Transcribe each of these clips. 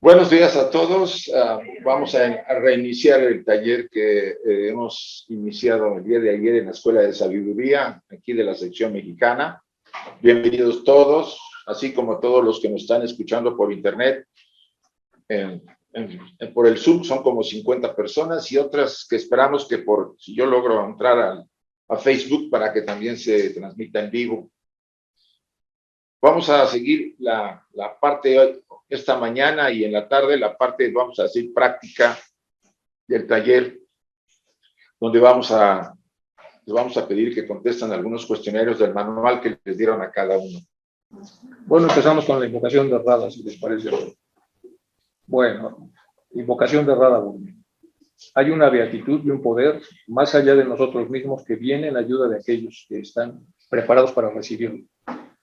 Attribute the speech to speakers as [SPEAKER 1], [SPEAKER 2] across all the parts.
[SPEAKER 1] Buenos días a todos. Vamos a reiniciar el taller que hemos iniciado el día de ayer en la Escuela de Sabiduría, aquí de la sección mexicana. Bienvenidos todos, así como todos los que nos están escuchando por internet. Por el Zoom son como 50 personas y otras que esperamos que si yo logro entrar a Facebook para que también se transmita en vivo. Vamos a seguir la parte esta mañana y en la tarde, la parte, vamos a decir, práctica del taller, donde les vamos a pedir que contesten algunos cuestionarios del manual que les dieron a cada uno.
[SPEAKER 2] Bueno, empezamos con la invocación de Radha, si les parece. Bueno, invocación de Radha. Hay una beatitud y un poder más allá de nosotros mismos que viene en ayuda de aquellos que están preparados para recibirlo.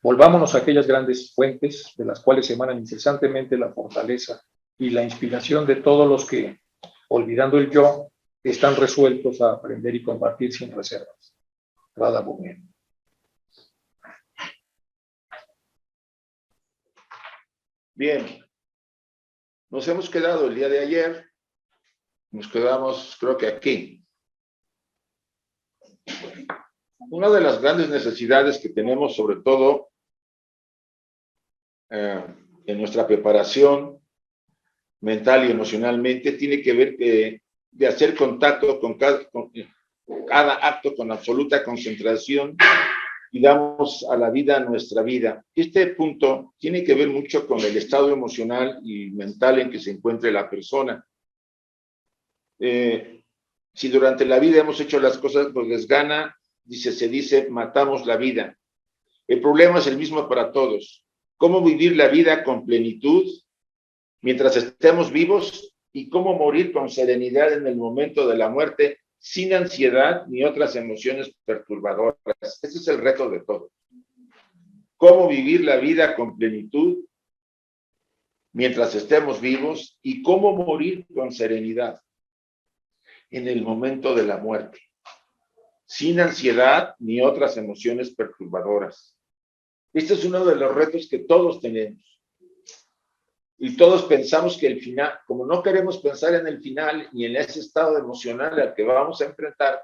[SPEAKER 2] Volvámonos a aquellas grandes fuentes de las cuales emanan incesantemente la fortaleza y la inspiración de todos los que, olvidando el yo, están resueltos a aprender y compartir sin reservas. Radha Bhumi.
[SPEAKER 1] Bien, nos hemos quedado el día de ayer, nos quedamos creo que aquí. Una de las grandes necesidades que tenemos, sobre todo en nuestra preparación mental y emocionalmente, tiene que ver de hacer contacto con cada acto con absoluta concentración y damos a la vida nuestra vida. Este punto tiene que ver mucho con el estado emocional y mental en que se encuentre la persona. Si durante la vida hemos hecho las cosas por desgana, se dice, matamos la vida. El problema es el mismo para todos. ¿Cómo vivir la vida con plenitud mientras estemos vivos y cómo morir con serenidad en el momento de la muerte sin ansiedad ni otras emociones perturbadoras? Ese es el reto de todos. ¿Cómo vivir la vida con plenitud mientras estemos vivos y cómo morir con serenidad en el momento de la muerte, sin ansiedad ni otras emociones perturbadoras? Este es uno de los retos que todos tenemos. Y todos pensamos que el final, como no queremos pensar en el final ni en ese estado emocional al que vamos a enfrentar,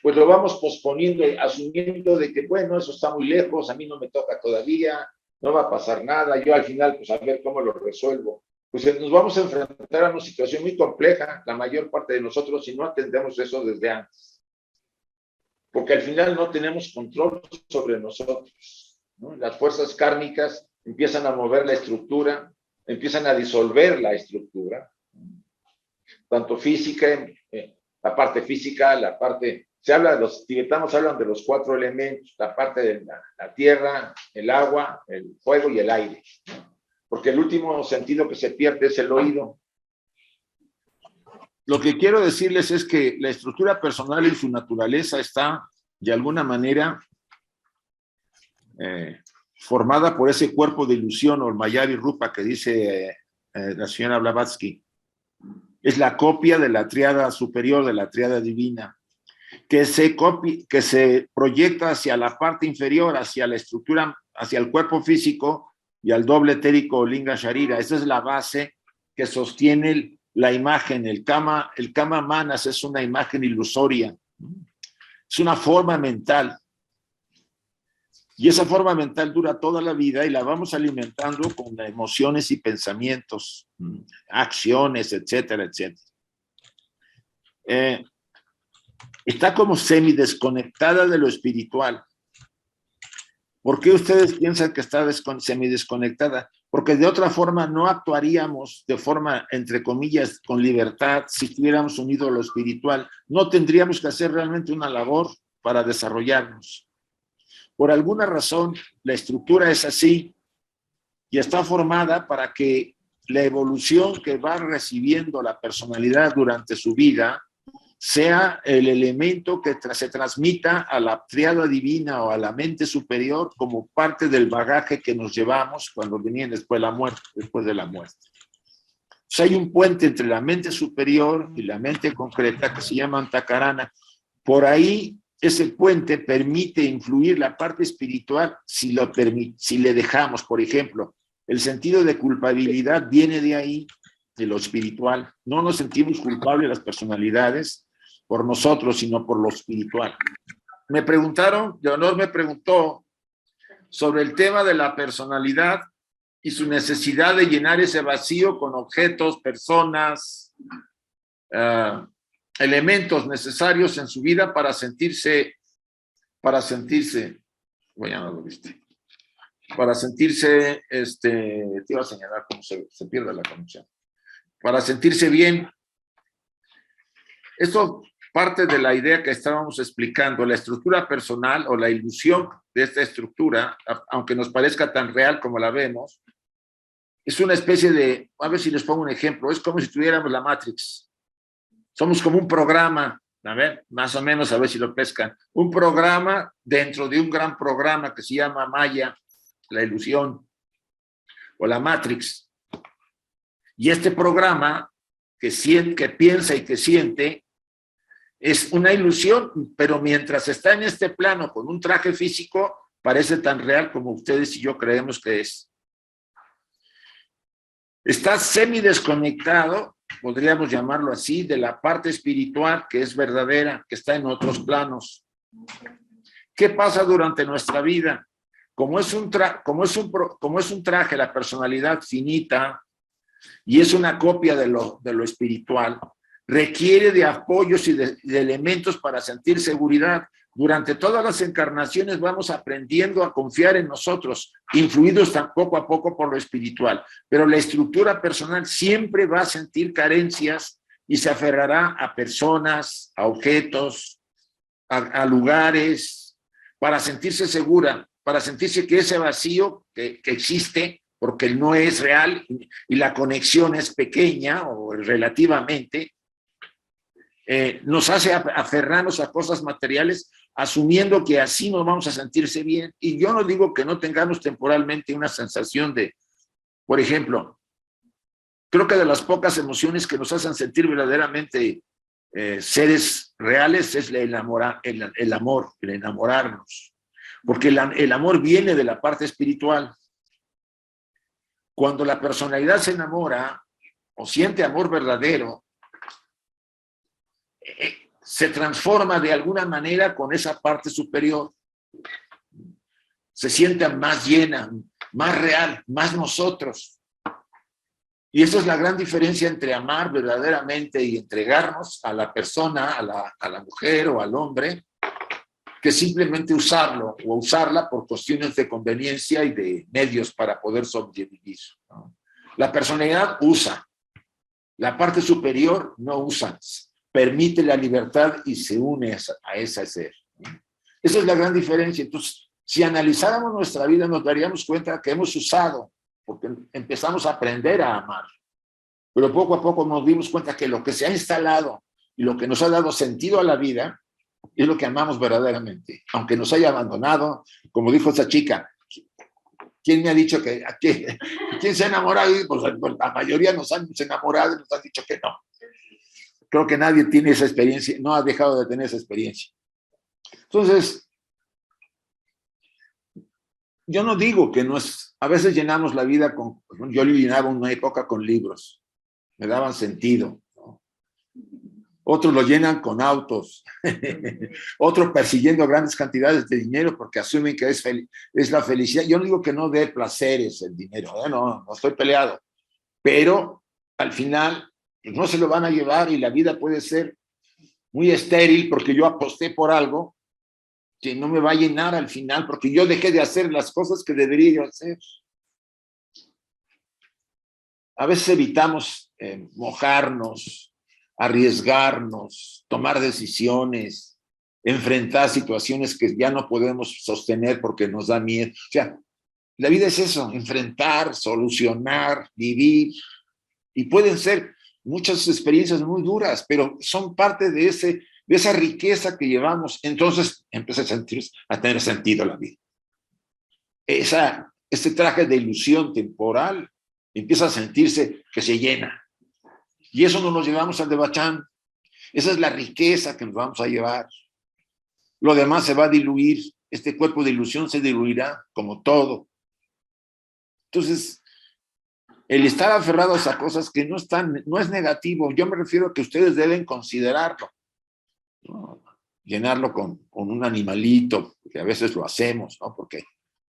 [SPEAKER 1] pues lo vamos posponiendo, asumiendo de que, bueno, eso está muy lejos, a mí no me toca todavía, no va a pasar nada, yo al final, pues a ver cómo lo resuelvo. Pues nos vamos a enfrentar a una situación muy compleja, la mayor parte de nosotros, si no atendemos eso desde antes. Porque al final no tenemos control sobre nosotros, ¿no? Las fuerzas kármicas empiezan a mover la estructura, empiezan a disolver la estructura, tanto física, la parte física, los tibetanos hablan de los 4 elementos, la parte de la tierra, el agua, el fuego y el aire, porque el último sentido que se pierde es el oído. Lo que quiero decirles es que la estructura personal y su naturaleza está, de alguna manera, formada por ese cuerpo de ilusión o el Mayari Rupa que dice la señora Blavatsky. Es la copia de la tríada superior, de la tríada divina, que se proyecta hacia la parte inferior, hacia la estructura, hacia el cuerpo físico y al doble etérico Linga Sharira. Esa es la base que sostiene la imagen. El Kama Manas es una imagen ilusoria, es una forma mental. Y esa forma mental dura toda la vida y la vamos alimentando con emociones y pensamientos, acciones, etcétera, etcétera. Está como semidesconectada de lo espiritual. ¿Por qué ustedes piensan que está semidesconectada? Porque de otra forma no actuaríamos de forma, entre comillas, con libertad si estuviéramos unidos a lo espiritual. No tendríamos que hacer realmente una labor para desarrollarnos. Por alguna razón, la estructura es así y está formada para que la evolución que va recibiendo la personalidad durante su vida sea el elemento que se transmita a la triada divina o a la mente superior como parte del bagaje que nos llevamos cuando viene después de la muerte. O sea, hay un puente entre la mente superior y la mente concreta que se llama Antakarana. Por ahí ese puente permite influir la parte espiritual si le dejamos, por ejemplo, El sentido de culpabilidad viene de ahí, de lo espiritual. No nos sentimos culpables las personalidades por nosotros, sino por lo espiritual. Me preguntaron, Leonor me preguntó sobre el tema de la personalidad y su necesidad de llenar ese vacío con objetos, personas, elementos necesarios en su vida para sentirse, bueno, ya no lo viste, para sentirse, te iba a señalar cómo se pierde la conexión, para sentirse bien. Esto parte de la idea que estábamos explicando, la estructura personal o la ilusión de esta estructura, aunque nos parezca tan real como la vemos, es una especie de, a ver si les pongo un ejemplo, es como si tuviéramos la Matrix. Somos como un programa, a ver, más o menos, a ver si lo pescan, un programa dentro de un gran programa que se llama Maya, la ilusión, o la Matrix. Y este programa que piensa y que siente, es una ilusión, pero mientras está en este plano con un traje físico, parece tan real como ustedes y yo creemos que es. Está semidesconectado, podríamos llamarlo así, de la parte espiritual que es verdadera, que está en otros planos. ¿Qué pasa durante nuestra vida? Como es un traje, la personalidad finita, y es una copia de lo espiritual, requiere de apoyos y de elementos para sentir seguridad. Durante todas las encarnaciones vamos aprendiendo a confiar en nosotros, influidos poco a poco por lo espiritual. Pero la estructura personal siempre va a sentir carencias y se aferrará a personas, a objetos, a lugares, para sentirse segura, para sentirse que ese vacío que existe, porque no es real y la conexión es pequeña o relativamente, nos hace aferrarnos a cosas materiales, asumiendo que así nos vamos a sentirse bien. Y yo no digo que no tengamos temporalmente una sensación de, por ejemplo, creo que de las pocas emociones que nos hacen sentir verdaderamente seres reales es el amor, el enamorarnos. Porque el amor viene de la parte espiritual. Cuando la personalidad se enamora o siente amor verdadero, se transforma de alguna manera con esa parte superior. Se siente más llena, más real, más nosotros. Y esa es la gran diferencia entre amar verdaderamente y entregarnos a la persona, a la mujer o al hombre, que simplemente usarlo o usarla por cuestiones de conveniencia y de medios para poder sobrevivir, ¿no? La personalidad usa, la parte superior no usa, permite la libertad y se une a ese ser. Esa es la gran diferencia. Entonces, si analizáramos nuestra vida, nos daríamos cuenta que hemos usado, porque empezamos a aprender a amar. Pero poco a poco nos dimos cuenta que lo que se ha instalado y lo que nos ha dado sentido a la vida es lo que amamos verdaderamente, aunque nos haya abandonado, como dijo esa chica. ¿Quién me ha dicho quién se ha enamorado? Pues la mayoría nos han enamorado y nos han dicho que no. Creo que nadie tiene esa experiencia, no ha dejado de tener esa experiencia. Entonces, yo no digo que no es, a veces llenamos la vida con, yo llenaba una época con libros, me daban sentido, ¿no? Otros lo llenan con autos, otros persiguiendo grandes cantidades de dinero porque asumen que es la felicidad. Yo no digo que no dé placeres el dinero, no estoy peleado, pero al final pues no se lo van a llevar y la vida puede ser muy estéril porque yo aposté por algo que no me va a llenar al final porque yo dejé de hacer las cosas que debería hacer. A veces evitamos mojarnos, arriesgarnos, tomar decisiones, enfrentar situaciones que ya no podemos sostener porque nos da miedo. O sea, la vida es eso, enfrentar, solucionar, vivir, y pueden ser muchas experiencias muy duras, pero son parte de esa riqueza que llevamos. Entonces empieza a tener sentido la vida. Este traje de ilusión temporal empieza a sentirse que se llena. Y eso no nos llevamos al Devachan. Esa es la riqueza que nos vamos a llevar. Lo demás se va a diluir. Este cuerpo de ilusión se diluirá como todo. Entonces, El estar aferrados a cosas que no están, no es negativo. Yo me refiero a que ustedes deben considerarlo, ¿no? Llenarlo con un animalito, que a veces lo hacemos, ¿no? Porque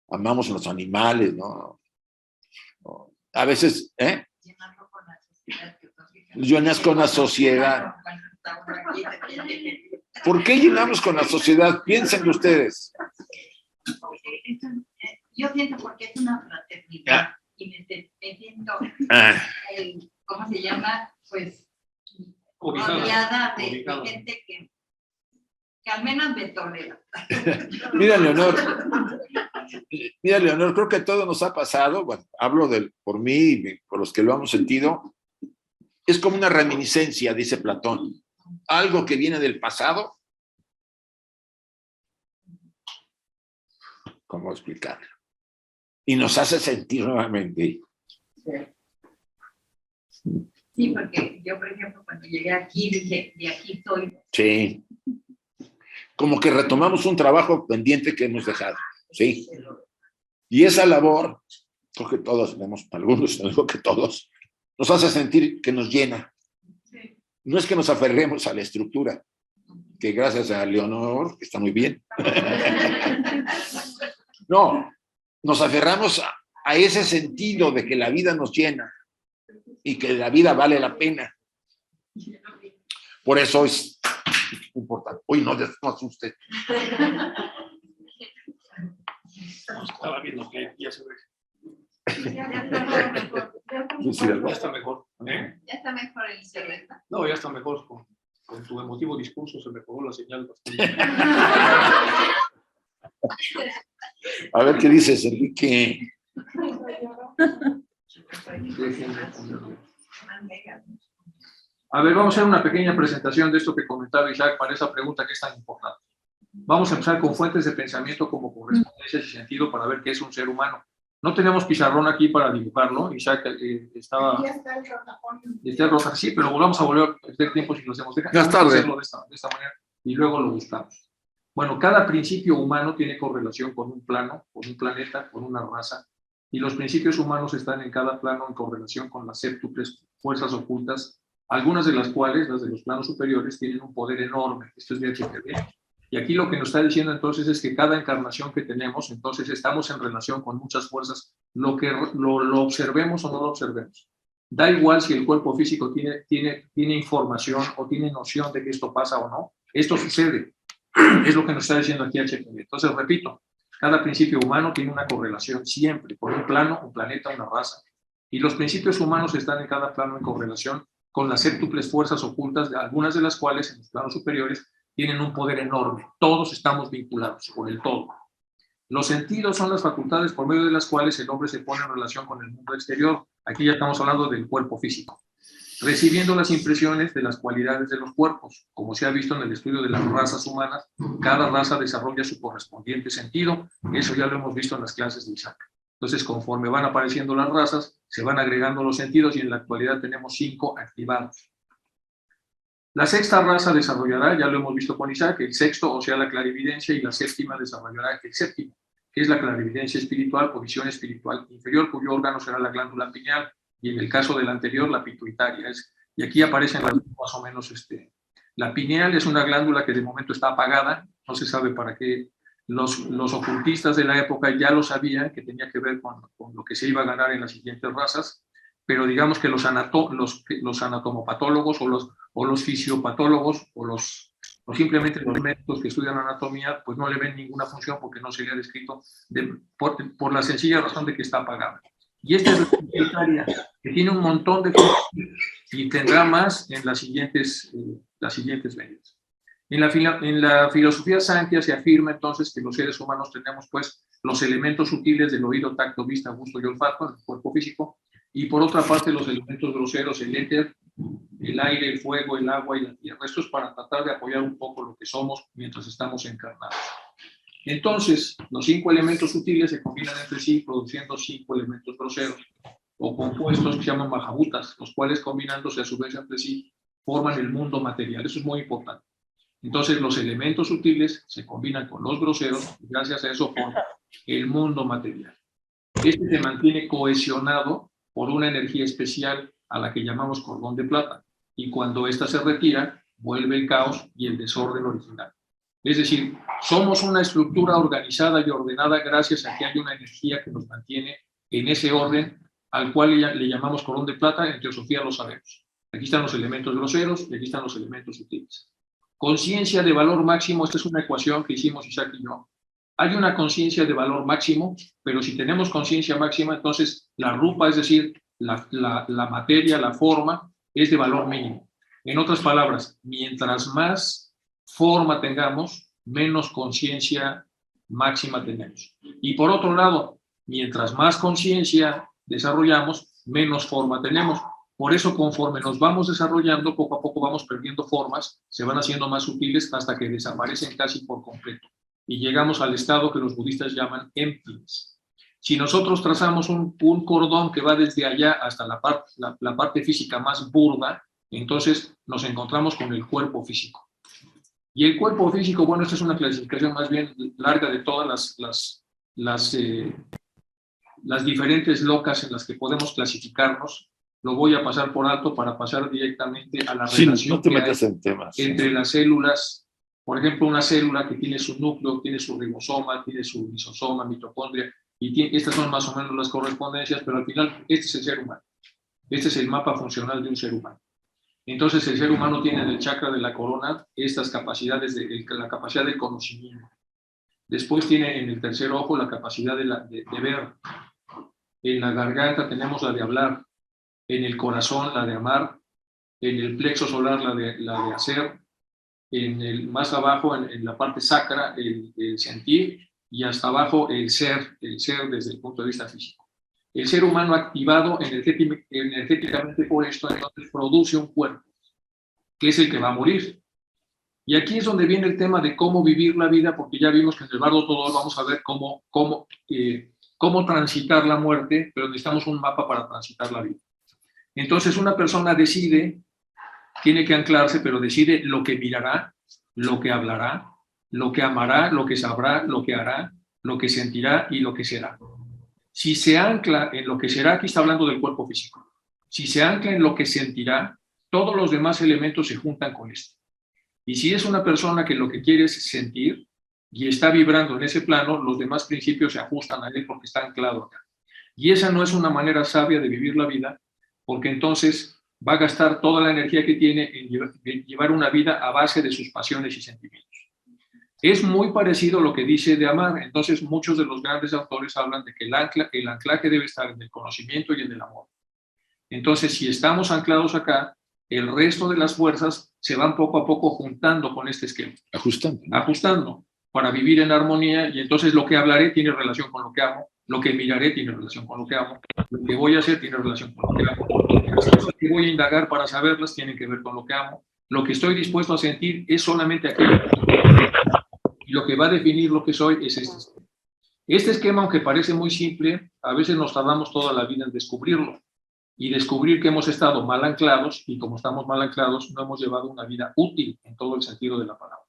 [SPEAKER 1] amamos a los animales, ¿no? A veces,
[SPEAKER 3] Llenarlo con la sociedad.
[SPEAKER 1] Llenas con la sociedad. ¿Por qué llenamos con la sociedad? Piénsenlo ustedes.
[SPEAKER 3] Yo siento porque es una fraternidad y me siento, ¿cómo se llama? Pues rodeada de gente que al menos me tolera.
[SPEAKER 1] Mira, Leonor, creo que todo nos ha pasado. Bueno, hablo por mí y por los que lo hemos sentido. Es como una reminiscencia, dice Platón. Algo que viene del pasado. ¿Cómo explicarlo? Y nos hace sentir nuevamente.
[SPEAKER 3] Sí, porque yo, por ejemplo, cuando llegué aquí, dije, de aquí soy.
[SPEAKER 1] Sí. Como que retomamos un trabajo pendiente que hemos dejado. Sí. Y esa labor, creo que todos tenemos, algunos, no digo que todos, nos hace sentir que nos llena. No es que nos aferremos a la estructura, que gracias a Leonor está muy bien. No, nos aferramos a ese sentido de que la vida nos llena y que la vida vale la pena. Por eso es importante. Uy, no asuste.
[SPEAKER 2] Estaba viendo que ya se ve.
[SPEAKER 3] Ya
[SPEAKER 2] está mejor.
[SPEAKER 3] Ya está mejor el cerveza.
[SPEAKER 2] No, ya está mejor. Con tu emotivo discurso se mejoró la señal bastante.
[SPEAKER 1] A ver qué dices, Enrique.
[SPEAKER 2] A ver, vamos a hacer una pequeña presentación de esto que comentaba Isaac para esa pregunta que es tan importante. Vamos a empezar con fuentes de pensamiento como correspondencias y sentido para ver qué es un ser humano. No tenemos pizarrón aquí para dibujarlo. Isaac estaba...
[SPEAKER 3] Ya está el rotafonio.
[SPEAKER 2] Está el rotafonio, sí, pero vamos a volver a perder tiempo si lo hacemos.
[SPEAKER 1] Ya es tarde.
[SPEAKER 2] Hacerlo de esta manera y luego lo buscamos. Bueno, cada principio humano tiene correlación con un plano, con un planeta, con una raza, y los principios humanos están en cada plano en correlación con las séptuples fuerzas ocultas, algunas de las cuales, las de los planos superiores, tienen un poder enorme. Esto es de HPV. Y aquí lo que nos está diciendo entonces es que cada encarnación que tenemos, entonces estamos en relación con muchas fuerzas, lo observemos o no lo observemos. Da igual si el cuerpo físico tiene información o tiene noción de que esto pasa o no, esto sucede. Es lo que nos está diciendo aquí HPV. Entonces, repito, cada principio humano tiene una correlación siempre con un plano, un planeta, una raza. Y los principios humanos están en cada plano en correlación con las séptuples fuerzas ocultas, algunas de las cuales en los planos superiores tienen un poder enorme. Todos estamos vinculados con el todo. Los sentidos son las facultades por medio de las cuales el hombre se pone en relación con el mundo exterior. Aquí ya estamos hablando del cuerpo físico. Recibiendo las impresiones de las cualidades de los cuerpos. Como se ha visto en el estudio de las razas humanas, cada raza desarrolla su correspondiente sentido. Eso ya lo hemos visto en las clases de Isaac. Entonces, conforme van apareciendo las razas, se van agregando los sentidos y en la actualidad tenemos 5 activados. La sexta raza desarrollará, ya lo hemos visto con Isaac, el sexto, o sea, la clarividencia, y la séptima desarrollará el séptimo, que es la clarividencia espiritual o visión espiritual inferior, cuyo órgano será la glándula pineal, y en el caso del anterior, la pituitaria. Y aquí aparecen las más o menos, la pineal es una glándula que de momento está apagada, no se sabe para qué. Los ocultistas de la época ya lo sabían, que tenía que ver con lo que se iba a ganar en las siguientes razas, pero digamos que los anatomopatólogos o los fisiopatólogos o simplemente los médicos que estudian anatomía, pues no le ven ninguna función porque no se le ha descrito por la sencilla razón de que está apagada. Y esta es la pituitaria, que tiene un montón de funciones y tendrá más en las siguientes medidas. En la filosofía Sankhya se afirma entonces que los seres humanos tenemos pues los elementos sutiles del oído, tacto, vista, gusto y olfato en el cuerpo físico, y por otra parte los elementos groseros, el éter, el aire, el fuego, el agua y la tierra. Esto es para tratar de apoyar un poco lo que somos mientras estamos encarnados. Entonces, los 5 elementos sutiles se combinan entre sí produciendo 5 elementos groseros o compuestos que se llaman mahabhutas, los cuales combinándose a su vez entre sí forman el mundo material. Eso es muy importante. Entonces, los elementos sutiles se combinan con los groseros y gracias a eso forman el mundo material. Este se mantiene cohesionado por una energía especial a la que llamamos cordón de plata. Y cuando ésta se retira, vuelve el caos y el desorden original. Es decir, somos una estructura organizada y ordenada gracias a que hay una energía que nos mantiene en ese orden al cual le llamamos cordón de plata. En teosofía lo sabemos. Aquí están los elementos groseros y aquí están los elementos sutiles. Conciencia de valor máximo, esta es una ecuación que hicimos Isaac y yo. Hay una conciencia de valor máximo, pero si tenemos conciencia máxima, entonces la rupa, es decir, la materia, la forma, es de valor mínimo. En otras palabras, mientras más forma tengamos, menos conciencia máxima tenemos. Y por otro lado, mientras más conciencia desarrollamos, menos forma tenemos. Por eso, conforme nos vamos desarrollando, poco a poco vamos perdiendo formas, se van haciendo más sutiles hasta que desaparecen casi por completo. Y llegamos al estado que los budistas llaman emptiness. Si nosotros trazamos un cordón que va desde allá hasta la parte física más burda, entonces nos encontramos con el cuerpo físico. Y el cuerpo físico, bueno, esta es una clasificación más bien larga de todas las diferentes locas en las que podemos clasificarnos. Lo voy a pasar por alto para pasar directamente a la relación
[SPEAKER 4] no te metas en temas,
[SPEAKER 2] entre las células. Por ejemplo, una célula que tiene su núcleo, tiene su ribosoma, tiene su lisosoma, mitocondria, y estas son más o menos las correspondencias, pero al final este es el ser humano. Este es el mapa funcional de un ser humano. Entonces el ser humano tiene en el chakra de la corona estas capacidades, la capacidad de conocimiento. Después tiene en el tercer ojo la capacidad de ver. En la garganta tenemos la de hablar. En el corazón la de amar. En el plexo solar la de hacer. Más abajo, en la parte sacra, el sentir, y hasta abajo el ser desde el punto de vista físico. El ser humano activado energéticamente por esto, entonces produce un cuerpo, que es el que va a morir. Y aquí es donde viene el tema de cómo vivir la vida, porque ya vimos que en el Bardo Todol vamos a ver cómo transitar la muerte, pero necesitamos un mapa para transitar la vida. Entonces una persona decide, tiene que anclarse, pero decide lo que mirará, lo que hablará, lo que amará, lo que sabrá, lo que hará, lo que sentirá y lo que será. Si se ancla en lo que será, aquí está hablando del cuerpo físico, si se ancla en lo que sentirá, todos los demás elementos se juntan con esto. Y si es una persona que lo que quiere es sentir y está vibrando en ese plano, los demás principios se ajustan a él porque está anclado acá. Y esa no es una manera sabia de vivir la vida, porque entonces va a gastar toda la energía que tiene en llevar una vida a base de sus pasiones y sentimientos. Es muy parecido a lo que dice de amar. Entonces muchos de los grandes autores hablan de que el anclaje debe estar en el conocimiento y en el amor. Entonces, si estamos anclados acá, el resto de las fuerzas se van poco a poco juntando con este esquema. Ajustando para vivir en armonía, y entonces lo que hablaré tiene relación con lo que amo, lo que miraré tiene relación con lo que amo, lo que voy a hacer tiene relación con lo que amo, las cosas que voy a indagar para saberlas tienen que ver con lo que amo, lo que estoy dispuesto a sentir es solamente aquello, y lo que va a definir lo que soy es este esquema. Este esquema, aunque parece muy simple, a veces nos tardamos toda la vida en descubrirlo, y descubrir que hemos estado mal anclados, y como estamos mal anclados, no hemos llevado una vida útil en todo el sentido de la palabra.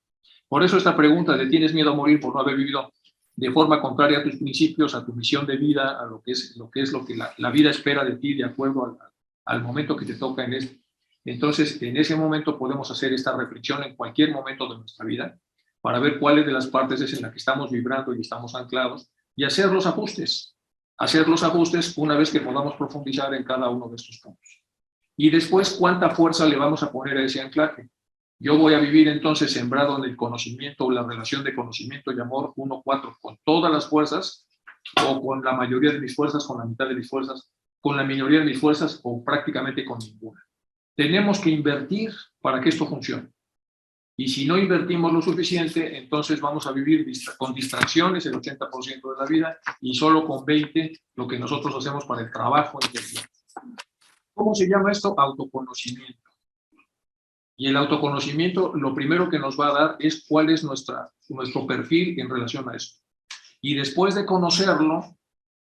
[SPEAKER 2] Por eso esta pregunta de ¿tienes miedo a morir por no haber vivido de forma contraria a tus principios, a tu misión de vida, a lo que es lo que la vida espera de ti de acuerdo al momento que te toca en este? Entonces, en ese momento podemos hacer esta reflexión en cualquier momento de nuestra vida para ver cuáles de las partes es en la que estamos vibrando y estamos anclados y hacer los ajustes. Hacer los ajustes una vez que podamos profundizar en cada uno de estos puntos. Y después, ¿cuánta fuerza le vamos a poner a ese anclaje? Yo voy a vivir entonces sembrado en el conocimiento o la relación de conocimiento y amor 1-4 con todas las fuerzas, o con la mayoría de mis fuerzas, con la mitad de mis fuerzas, con la minoría de mis fuerzas o prácticamente con ninguna. Tenemos que invertir para que esto funcione. Y si no invertimos lo suficiente, entonces vamos a vivir con distracciones el 80% de la vida y solo con 20% lo que nosotros hacemos para el trabajo interior. ¿Cómo se llama esto? Autoconocimiento. Y el autoconocimiento lo primero que nos va a dar es cuál es nuestro perfil en relación a esto. Y después de conocerlo,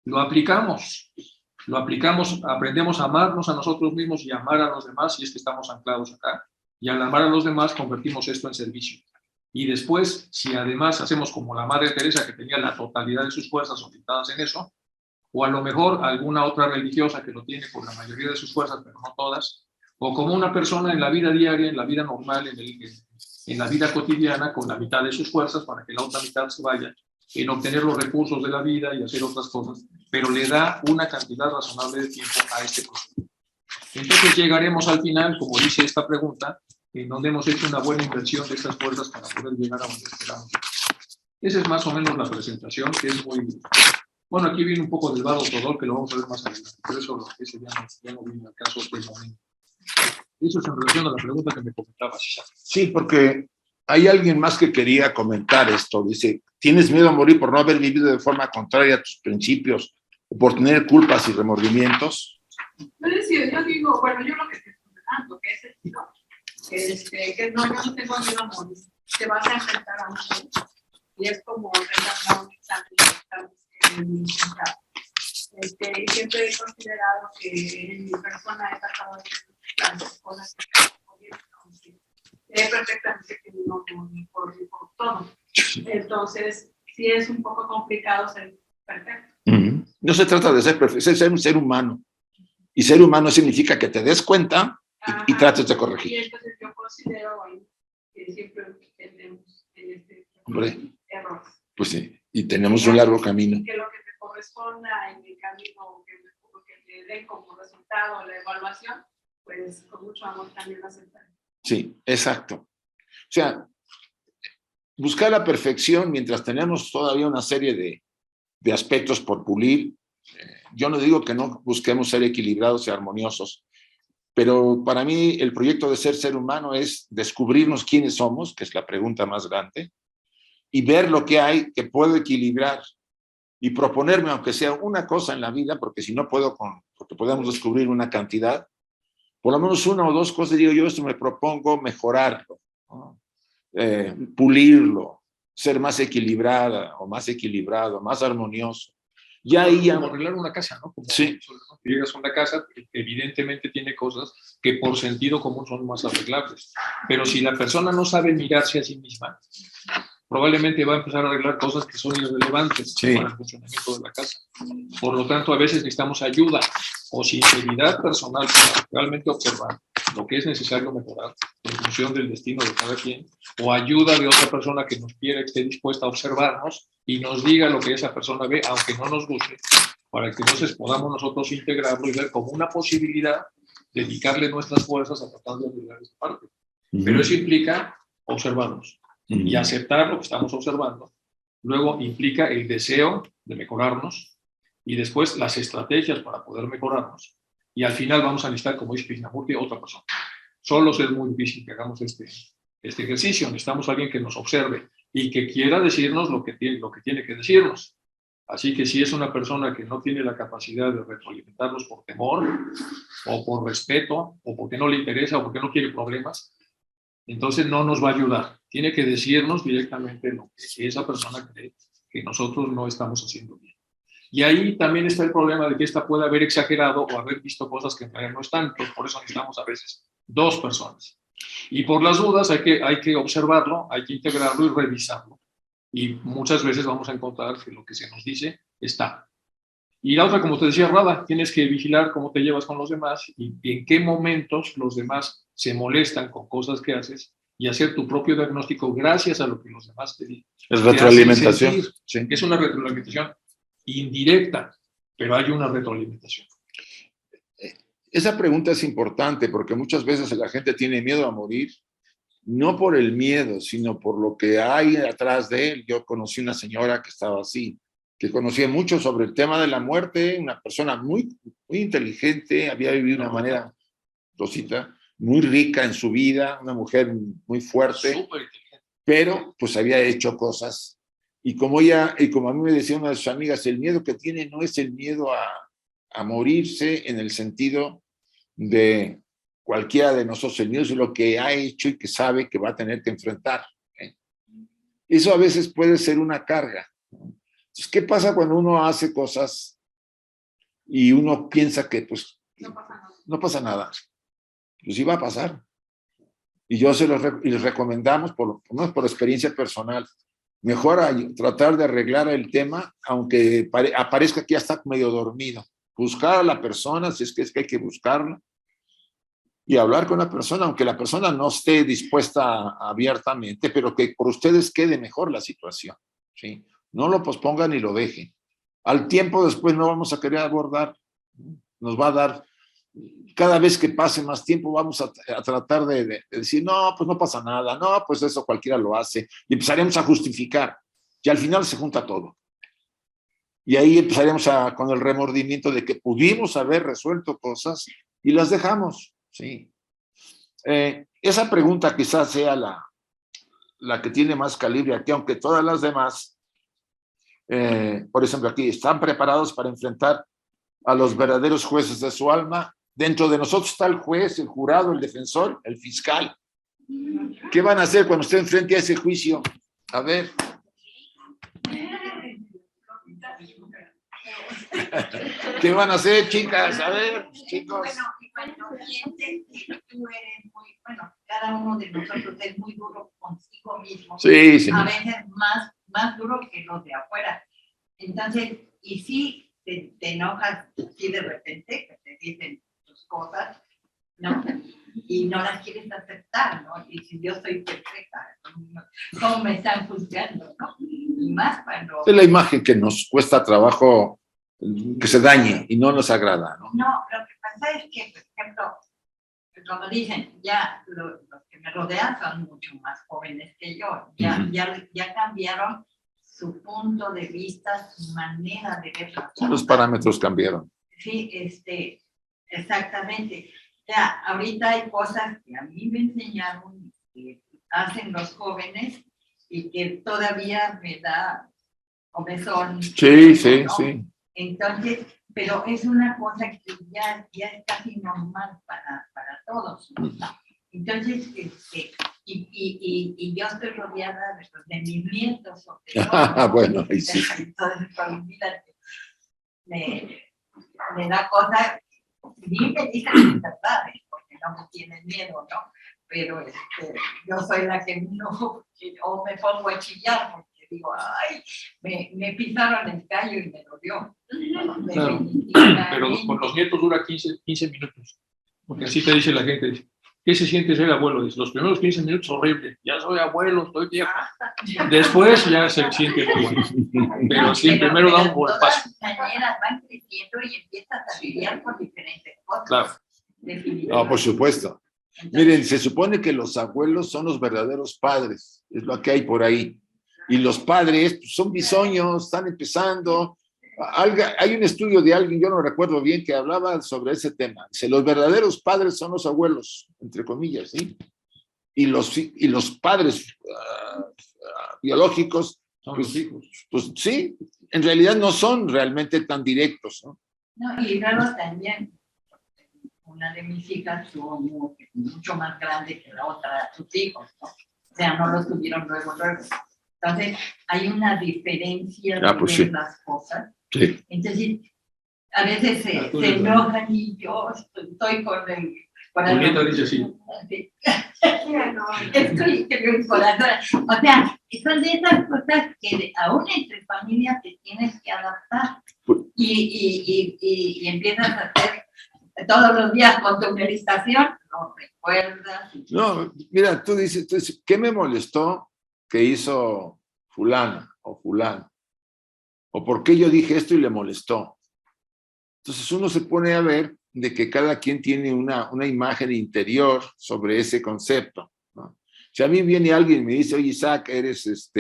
[SPEAKER 2] lo aplicamos. Lo aplicamos, aprendemos a amarnos a nosotros mismos y a amar a los demás si es que estamos anclados acá. Y al amar a los demás convertimos esto en servicio. Y después, si además hacemos como la Madre Teresa, que tenía la totalidad de sus fuerzas orientadas en eso, o a lo mejor alguna otra religiosa que lo tiene con la mayoría de sus fuerzas, pero no todas, o como una persona en la vida diaria, en la vida normal, en la vida cotidiana, con la mitad de sus fuerzas para que la otra mitad se vaya en obtener los recursos de la vida y hacer otras cosas, pero le da una cantidad razonable de tiempo a este proceso. Entonces llegaremos al final, como dice esta pregunta, en donde hemos hecho una buena inversión de estas fuerzas para poder llegar a donde esperamos. Esa es más o menos la presentación, que es muy... Bueno, aquí viene un poco del Vado Todol, que lo vamos a ver más adelante, pero eso ese ya no viene al caso por el momento. Eso es en relación a la pregunta que me comentabas.
[SPEAKER 1] Sí, porque hay alguien más que quería comentar esto. Dice, ¿tienes miedo a morir por no haber vivido de forma contraria a tus principios o por tener culpas y remordimientos?
[SPEAKER 3] Yo digo, bueno, yo lo que estoy comentando, que es el que no, yo no tengo miedo a morir. Te vas a enfrentar a un mundo. Y es como a un examen. Y siempre he considerado que en mi persona he pasado las cosas que sé perfectamente que no por todo. Entonces, sí es un poco complicado ser perfecto.
[SPEAKER 1] No se trata de ser perfecto, es ser un ser humano. Y ser humano significa que te des cuenta y trates de corregir.
[SPEAKER 3] Y entonces yo considero que siempre tenemos errores.
[SPEAKER 1] Pues sí, y tenemos un largo camino.
[SPEAKER 3] Que lo que te corresponda en el camino que te den como resultado la evaluación, pues con mucho amor también lo aceptar.
[SPEAKER 1] Sí, exacto. O sea, buscar la perfección mientras tenemos todavía una serie de aspectos por pulir. Yo no digo que no busquemos ser equilibrados y armoniosos, pero para mí el proyecto de ser humano es descubrirnos quiénes somos, que es la pregunta más grande, y ver lo que hay que puedo equilibrar y proponerme, aunque sea una cosa en la vida, porque si no puedo, porque podemos descubrir una cantidad, por lo menos una o dos cosas, digo yo, esto me propongo mejorarlo, ¿no? Pulirlo, ser más equilibrada o más equilibrado, más armonioso. Ya ahí ya...
[SPEAKER 2] Como arreglar una casa, ¿no? Como
[SPEAKER 1] sí.
[SPEAKER 2] Llegas a una casa, evidentemente tiene cosas que por sentido común son más arreglables. Pero si la persona no sabe mirarse a sí misma, probablemente va a empezar a arreglar cosas que son irrelevantes para el funcionamiento de la casa. Por lo tanto, a veces necesitamos ayuda o sinceridad personal para realmente observar lo que es necesario mejorar en función del destino de cada quien, o ayuda de otra persona que nos quiera, que esté dispuesta a observarnos y nos diga lo que esa persona ve, aunque no nos guste, para que entonces podamos nosotros integrarlo y ver como una posibilidad dedicarle nuestras fuerzas a tratar de arreglar esa parte. Pero eso implica observarnos y aceptar lo que estamos observando. Luego implica el deseo de mejorarnos y después las estrategias para poder mejorarnos. Y al final vamos a necesitar, como dice Krishnamurti, otra persona. Solos es muy difícil que hagamos este ejercicio. Necesitamos a alguien que nos observe y que quiera decirnos lo que tiene que decirnos. Así que si es una persona que no tiene la capacidad de retroalimentarnos por temor o por respeto o porque no le interesa o porque no quiere problemas, entonces no nos va a ayudar. Tiene que decirnos directamente lo que esa persona cree que nosotros no estamos haciendo bien. Y ahí también está el problema de que esta puede haber exagerado o haber visto cosas que en realidad no están. Por eso necesitamos a veces dos personas. Y por las dudas hay que observarlo, hay que integrarlo y revisarlo. Y muchas veces vamos a encontrar que lo que se nos dice está. Y la otra, como te decía Rada, tienes que vigilar cómo te llevas con los demás y en qué momentos los demás se molestan con cosas que haces y hacer tu propio diagnóstico gracias a lo que los demás te dicen.
[SPEAKER 1] Es retroalimentación.
[SPEAKER 2] Sí. Es una retroalimentación indirecta, pero hay una retroalimentación.
[SPEAKER 1] Esa pregunta es importante porque muchas veces la gente tiene miedo a morir, no por el miedo, sino por lo que hay atrás de él. Yo conocí una señora que estaba así, que conocía mucho sobre el tema de la muerte, una persona muy, muy inteligente, había vivido de una manera, Rosita, muy rica en su vida, una mujer muy fuerte, pero pues había hecho cosas. Y como a mí me decía una de sus amigas, el miedo que tiene no es el miedo a morirse en el sentido de cualquiera de nosotros, el miedo es lo que ha hecho y que sabe que va a tener que enfrentar. Eso a veces puede ser una carga. Entonces, ¿qué pasa cuando uno hace cosas y uno piensa que pues no pasa nada? Pues sí va a pasar. Y yo les recomendamos, por lo menos por experiencia personal,
[SPEAKER 4] Mejor tratar de arreglar el tema, aunque aparezca que ya está medio dormido. Buscar a la persona, si es que hay que buscarla, y hablar con la persona, aunque la persona no esté dispuesta abiertamente, pero que por ustedes quede mejor la situación, ¿sí? No lo pospongan ni lo dejen. Al tiempo después no vamos a querer abordar, nos va a dar, cada vez que pase más tiempo vamos a tratar de decir, no, pues no pasa nada, no, pues eso cualquiera lo hace, y empezaremos a justificar, y al final se junta todo. Y ahí empezaremos con el remordimiento de que pudimos haber resuelto cosas y las dejamos, ¿sí? Esa pregunta quizás sea la que tiene más calibre aquí, aunque todas las demás, por ejemplo aquí, ¿están preparados para enfrentar a los verdaderos jueces de su alma? Dentro de nosotros está el juez, el jurado, el defensor, el fiscal. ¿Qué van a hacer cuando usted enfrente a ese juicio? A ver. ¿Qué van a hacer, chicas? A ver, chicos.
[SPEAKER 3] Bueno, y cuando sientes que tú eres muy, bueno, cada uno de nosotros es muy duro consigo mismo.
[SPEAKER 4] Sí, sí.
[SPEAKER 3] A veces más duro que los de afuera. Entonces, y si te enojas así de repente, que te dicen tus cosas, ¿no? Y no las quieres aceptar, ¿no? Y si yo soy perfecta, ¿cómo me están juzgando, no? Y más cuando...
[SPEAKER 4] Es la imagen que nos cuesta trabajo que se dañe y no nos agrada, ¿no?
[SPEAKER 3] No, lo que pasa es que, por ejemplo, como dicen, ya los que me rodean son mucho más jóvenes que yo, ya cambiaron su punto de vista, su manera de ver las cosas.
[SPEAKER 4] Los parámetros cambiaron.
[SPEAKER 3] Sí, exactamente. O sea, ahorita hay cosas que a mí me enseñaron que hacen los jóvenes y que todavía me da comezón.
[SPEAKER 4] Sí, sí,
[SPEAKER 3] ¿no?
[SPEAKER 4] sí.
[SPEAKER 3] Entonces, pero es una cosa que ya es casi normal para todos, ¿no? Entonces, y yo estoy rodeada de mis nietos.
[SPEAKER 4] Bueno, ahí sí.
[SPEAKER 3] Entonces, olvídate, me da cosa, ni me dicen verdades, porque no me tienen miedo, ¿no? Pero yo soy la que no, o me pongo a chillar, porque digo, ay, me pisaron el callo y me dolió.
[SPEAKER 2] Claro, pero con los nietos dura 15 minutos, porque así te dice la gente, ¿qué se siente ser abuelo? Dice, los primeros 15 minutos horrible, ya soy abuelo, estoy viejo. Después ya se siente bien, pero sí, primero da un buen paso.
[SPEAKER 3] Las maneras van creciendo y empiezas a lidiar con diferentes cosas.
[SPEAKER 4] Claro. No, por supuesto. Entonces, miren, se supone que los abuelos son los verdaderos padres, es lo que hay por ahí. Y los padres son bisoños, están empezando. Hay un estudio de alguien, yo no recuerdo bien, que hablaba sobre ese tema. Dice, los verdaderos padres son los abuelos, entre comillas, ¿sí? Y los padres biológicos,
[SPEAKER 2] son
[SPEAKER 4] pues,
[SPEAKER 2] los hijos.
[SPEAKER 4] Pues sí, en realidad no son realmente tan directos, ¿no?
[SPEAKER 3] No, y luego también, una de mis hijas tuvo mucho más grande que la otra, sus hijos, ¿no? O sea, no los tuvieron luego. Entonces, hay una diferencia de
[SPEAKER 4] pues
[SPEAKER 3] ver
[SPEAKER 4] sí.
[SPEAKER 3] las cosas.
[SPEAKER 4] Sí.
[SPEAKER 3] Entonces, a veces se enojan y yo estoy con el corazón.
[SPEAKER 2] Julieta dice así.
[SPEAKER 3] Estoy con el corazón. O sea, son de esas cosas que aún entre familias te tienes que adaptar. Y empiezas a hacer todos los días con tu meditación, no recuerdas.
[SPEAKER 4] No, mira, tú dices, ¿qué me molestó que hizo fulana o fulano? ¿O por qué yo dije esto y le molestó? Entonces uno se pone a ver de que cada quien tiene una imagen interior sobre ese concepto, ¿no? Si a mí viene alguien y me dice, oye, Isaac, eres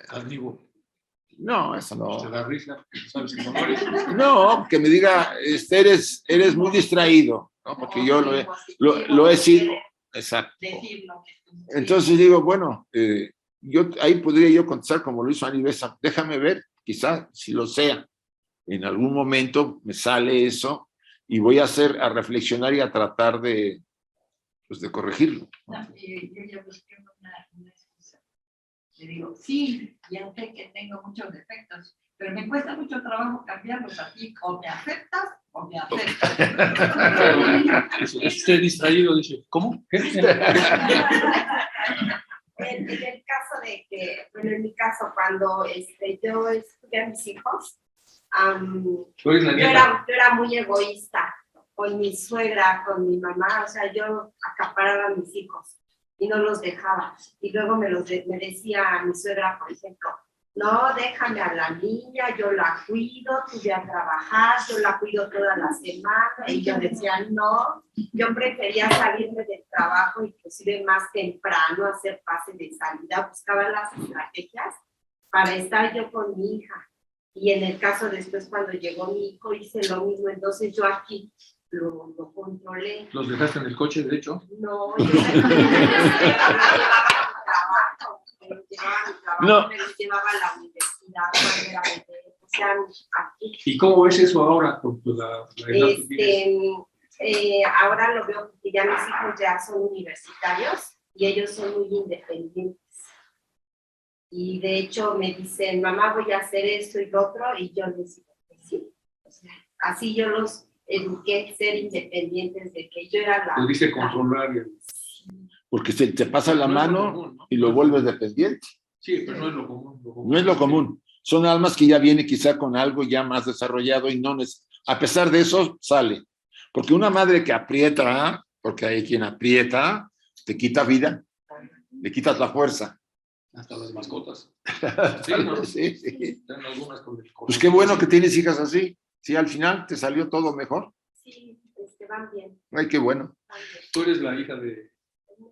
[SPEAKER 2] Antiguo.
[SPEAKER 4] No, eso no.
[SPEAKER 2] Se da risa, sabes que no eres.
[SPEAKER 4] No, que me diga, eres muy distraído, ¿no? Porque yo lo he sido. Exacto. Entonces digo, bueno, ahí podría yo contestar como lo hizo Ani Besa, déjame ver, quizás si lo sea. En algún momento me sale eso y voy a reflexionar y a tratar de corregirlo.
[SPEAKER 3] No, yo ya busqué una excusa. Le digo, sí, ya sé que tengo muchos defectos, pero me cuesta mucho trabajo cambiarlos así. O me aceptas o me aceptas.
[SPEAKER 2] Esté distraído, dice, ¿cómo? ¿Qué?
[SPEAKER 5] En el caso de que, bueno, en mi caso, cuando yo estudié a mis hijos, yo era muy egoísta con mi suegra, con mi mamá, o sea, yo acaparaba a mis hijos y no los dejaba. Y luego me decía mi suegra, por ejemplo, no, déjame a la niña, yo la cuido, tú ve a trabajar, yo la cuido toda la semana. Y yo decía, no, yo prefería salirme del trabajo, inclusive más temprano, hacer pase de salida, buscaba las estrategias para estar yo con mi hija. Y en el caso después, cuando llegó mi hijo, hice lo mismo, entonces yo aquí lo controlé.
[SPEAKER 2] ¿Los dejaste en el coche, de hecho?
[SPEAKER 5] No, yo me llevaba a trabajo. Me los llevaba a mi trabajo, no. Me los llevaba a la universidad cuando era bebé, o sea, aquí.
[SPEAKER 2] ¿Y cómo es eso ahora? Con la
[SPEAKER 5] ahora lo veo porque ya mis hijos ya son universitarios y ellos son muy independientes. Y de hecho me dicen, mamá, voy a hacer esto y lo otro, y yo les digo que sí. O sea, así yo los eduqué, ser independientes, de que yo era la...
[SPEAKER 2] Te dice controlar.
[SPEAKER 4] Porque te pasa la mano común, ¿no? Y lo vuelves dependiente.
[SPEAKER 2] Sí, pero no es lo común.
[SPEAKER 4] No es lo común. Son almas que ya vienen quizá con algo ya más desarrollado y no a pesar de eso sale. Porque una madre que aprieta, porque hay quien aprieta, te quita vida, le quitas la fuerza.
[SPEAKER 2] Hasta las mascotas.
[SPEAKER 4] Sí, ¿no? Sí, sí.
[SPEAKER 2] Pues
[SPEAKER 4] qué bueno que tienes hijas así. Sí, al final te salió todo mejor.
[SPEAKER 5] Sí, van bien.
[SPEAKER 4] Ay, qué bueno.
[SPEAKER 2] ¿Tú eres la hija de...?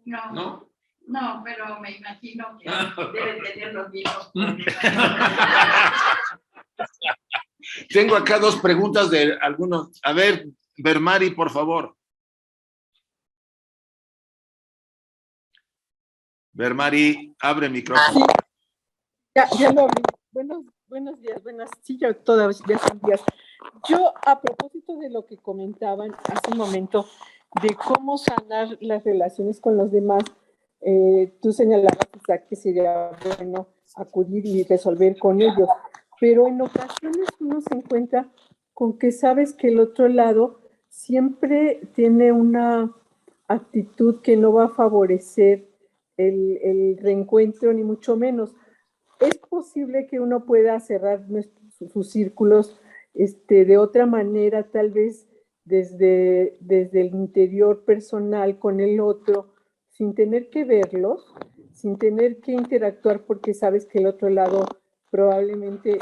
[SPEAKER 3] No, pero me imagino que deben tener los mismos.
[SPEAKER 4] Tengo acá 2 preguntas de algunos. A ver, Bermari, por favor. Bermari, abre micrófono.
[SPEAKER 6] Sí, ya lo abrí. Buenos días, sí, ya todas ya son días. Yo, a propósito de lo que comentaban hace un momento, de cómo sanar las relaciones con los demás, tú señalabas, Isaac, que sería bueno acudir y resolver con ellos, pero en ocasiones uno se encuentra con que sabes que el otro lado siempre tiene una actitud que no va a favorecer el reencuentro, ni mucho menos. Es posible que uno pueda cerrar sus círculos de otra manera, tal vez desde el interior personal con el otro, sin tener que verlos, sin tener que interactuar, porque sabes que el otro lado probablemente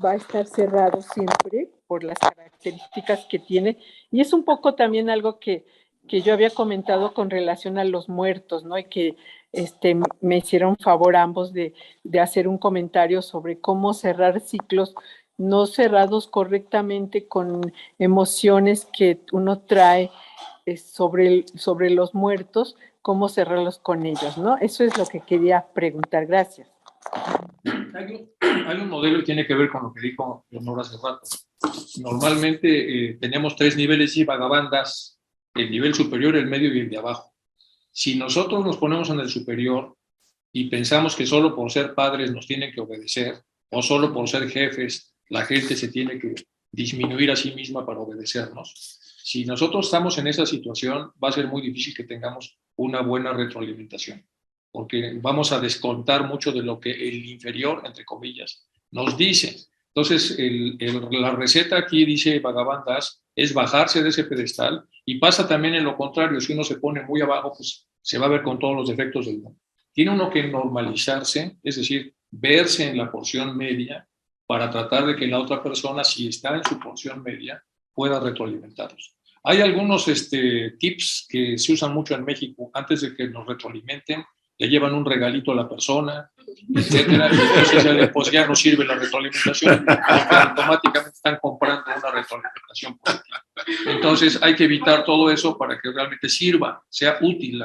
[SPEAKER 6] va a estar cerrado siempre por las características que tiene. Y es un poco también algo que yo había comentado con relación a los muertos, ¿no? Y que me hicieron favor ambos de hacer un comentario sobre cómo cerrar ciclos no cerrados correctamente con emociones que uno trae sobre los muertos, cómo cerrarlos con ellos, ¿no? Eso es lo que quería preguntar. Gracias.
[SPEAKER 2] Hay un modelo que tiene que ver con lo que dijo Leonor hace rato. Normalmente tenemos 3 niveles y vagabandas, el nivel superior, el medio y el de abajo. Si nosotros nos ponemos en el superior y pensamos que solo por ser padres nos tienen que obedecer, o solo por ser jefes la gente se tiene que disminuir a sí misma para obedecernos, si nosotros estamos en esa situación, va a ser muy difícil que tengamos una buena retroalimentación, porque vamos a descontar mucho de lo que el inferior, entre comillas, nos dice. Entonces, la receta aquí, dice Bhagavan Das, es bajarse de ese pedestal, y pasa también en lo contrario. Si uno se pone muy abajo, pues se va a ver con todos los defectos del mundo. Tiene uno que normalizarse, es decir, verse en la porción media para tratar de que la otra persona, si está en su porción media, pueda retroalimentarlos. Hay algunos tips que se usan mucho en México. Antes de que nos retroalimenten, le llevan un regalito a la persona, etcétera, y entonces pues ya no sirve la retroalimentación, porque automáticamente están comprando una retroalimentación positiva. Entonces hay que evitar todo eso para que realmente sirva, sea útil,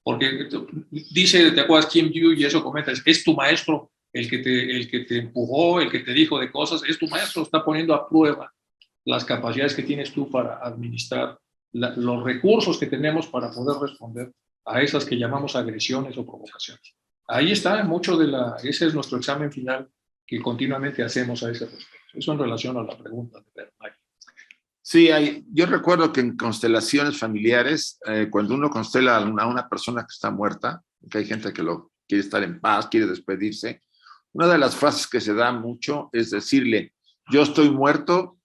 [SPEAKER 2] porque dice, ¿te acuerdas? Kim Yu, y eso comenta, es tu maestro el que te empujó, el que te dijo de cosas, es tu maestro, está poniendo a prueba las capacidades que tienes tú para administrar los recursos que tenemos para poder responder a esas que llamamos agresiones o provocaciones. Ahí está mucho ese es nuestro examen final que continuamente hacemos a ese respecto. Eso en relación a la pregunta de Bernay.
[SPEAKER 4] Sí, yo recuerdo que en constelaciones familiares, cuando uno constela a una persona que está muerta, que hay gente que lo quiere estar en paz, quiere despedirse, una de las frases que se da mucho es decirle, yo estoy muerto,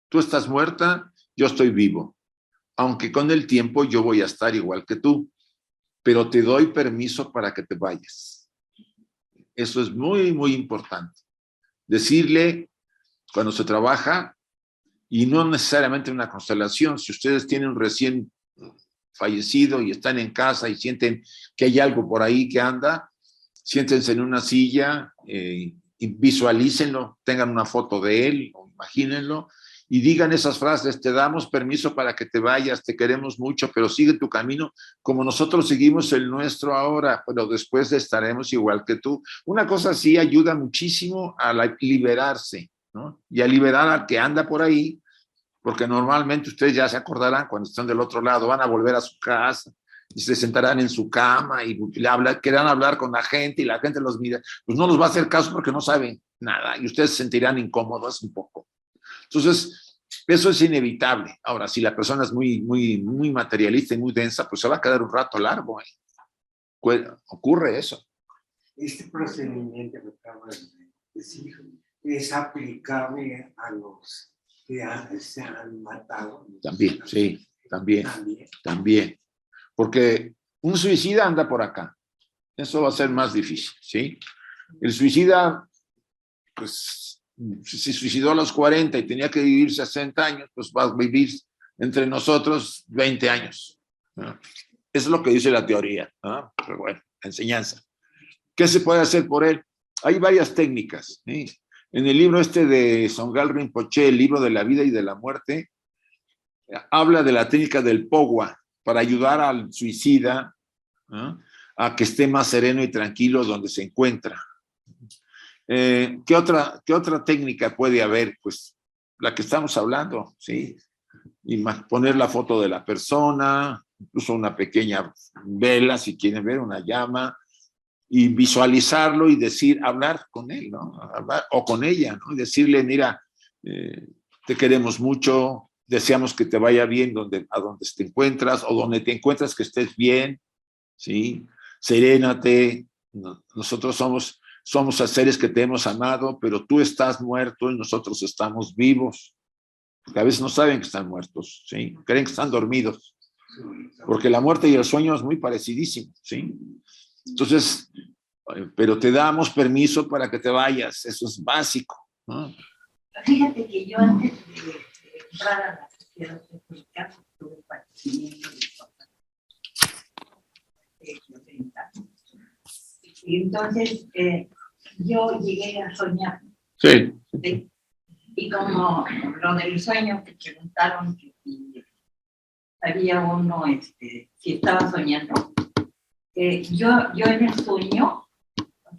[SPEAKER 4] tú estás muerta, yo estoy vivo, aunque con el tiempo yo voy a estar igual que tú, pero te doy permiso para que te vayas. Eso es muy, muy importante. Decirle, cuando se trabaja, y no necesariamente una constelación, si ustedes tienen un recién fallecido y están en casa y sienten que hay algo por ahí que anda, siéntense en una silla, y visualícenlo, tengan una foto de él, o imagínenlo, y digan esas frases, te damos permiso para que te vayas, te queremos mucho, pero sigue tu camino como nosotros seguimos el nuestro ahora, pero después estaremos igual que tú. Una cosa así ayuda muchísimo a liberarse, ¿no? Y a liberar al que anda por ahí, porque normalmente ustedes ya se acordarán cuando están del otro lado, van a volver a su casa y se sentarán en su cama y querrán hablar con la gente y la gente los mira, pues no los va a hacer caso porque no saben nada y ustedes se sentirán incómodos un poco. Entonces, eso es inevitable. Ahora, si la persona es muy, muy, muy materialista y muy densa, pues se va a quedar un rato largo. Ocurre eso.
[SPEAKER 7] Este procedimiento que acabas de decir es aplicable a los que se han matado.
[SPEAKER 4] También, sí, también. Porque un suicida anda por acá. Eso va a ser más difícil, ¿sí? El suicida, pues, si se suicidó a los 40 y tenía que vivir 60 años, pues va a vivir entre nosotros 20 años. ¿No? Eso es lo que dice la teoría, ¿no? Pero bueno, la enseñanza. ¿Qué se puede hacer por él? Hay varias técnicas, ¿sí? En el libro este de Songal Rinpoche, el libro de la vida y de la muerte, habla de la técnica del Pogwa para ayudar al suicida, ¿no?, a que esté más sereno y tranquilo donde se encuentra. ¿Qué otra técnica puede haber? Pues la que estamos hablando, ¿sí? Y poner la foto de la persona, incluso una pequeña vela, si quieren ver, una llama, y visualizarlo y hablar con él, ¿no? Hablar, o con ella, ¿no? Y decirle, mira, te queremos mucho, deseamos que te vaya bien a donde te encuentras, o donde te encuentras que estés bien, ¿sí? Serénate, nosotros somos seres que te hemos amado, pero tú estás muerto y nosotros estamos vivos. Porque a veces no saben que están muertos, ¿sí? Creen que están dormidos. Porque la muerte y el sueño es muy parecidísimo, ¿sí? Entonces, pero te damos permiso para que te vayas, eso es básico, ¿no?
[SPEAKER 3] Fíjate que yo antes de entrar a la sociedad republicana tuve padecimiento de y entonces yo llegué a soñar.
[SPEAKER 4] Sí.
[SPEAKER 3] ¿Sí? Y como lo del sueño que preguntaron que había uno si estaba soñando, yo en el sueño